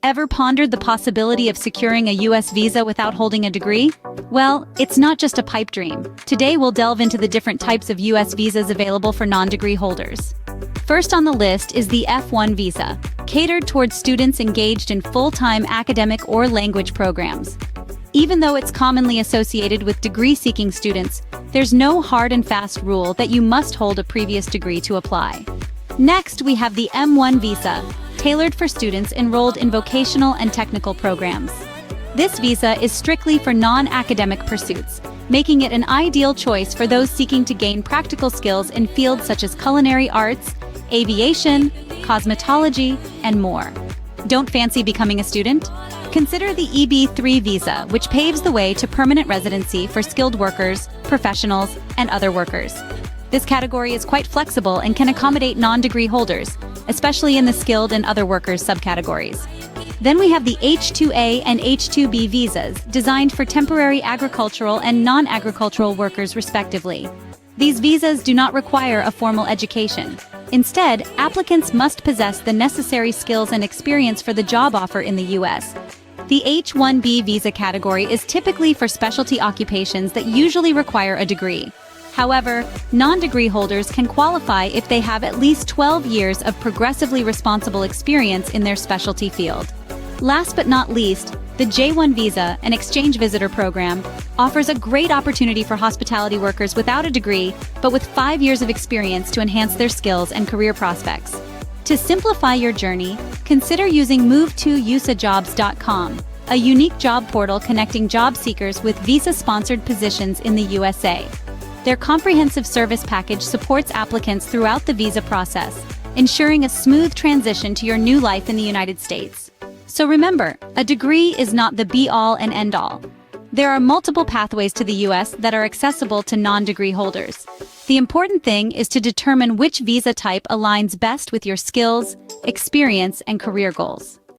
Ever pondered the possibility of securing a US visa without holding a degree? Well, it's not just a pipe dream. Today we'll delve into the different types of US visas available for non-degree holders. First on the list is the F1 visa, catered towards students engaged in full-time academic or language programs. Even though it's commonly associated with degree-seeking students, there's no hard and fast rule that you must hold a previous degree to apply. Next, we have the M1 visa, tailored for students enrolled in vocational and technical programs. This visa is strictly for non-academic pursuits, making it an ideal choice for those seeking to gain practical skills in fields such as culinary arts, aviation, cosmetology, and more. Don't fancy becoming a student? Consider the EB3 visa, which paves the way to permanent residency for skilled workers, professionals, and other workers. This category is quite flexible and can accommodate non-degree holders, especially in the skilled and other workers subcategories. Then we have the H2A and H2B visas, designed for temporary agricultural and non-agricultural workers respectively. These visas do not require a formal education. Instead, applicants must possess the necessary skills and experience for the job offer in the US. The H-1B visa category is typically for specialty occupations that usually require a degree. However, non-degree holders can qualify if they have at least 12 years of progressively responsible experience in their specialty field. Last but not least, the J-1 visa, an exchange visitor program, offers a great opportunity for hospitality workers without a degree, but with 5 years of experience to enhance their skills and career prospects. To simplify your journey, consider using move2usajobs.com, a unique job portal connecting job seekers with visa-sponsored positions in the USA. Their comprehensive service package supports applicants throughout the visa process, ensuring a smooth transition to your new life in the United States. So remember, a degree is not the be-all and end-all. There are multiple pathways to the US that are accessible to non-degree holders. The important thing is to determine which visa type aligns best with your skills, experience, and career goals.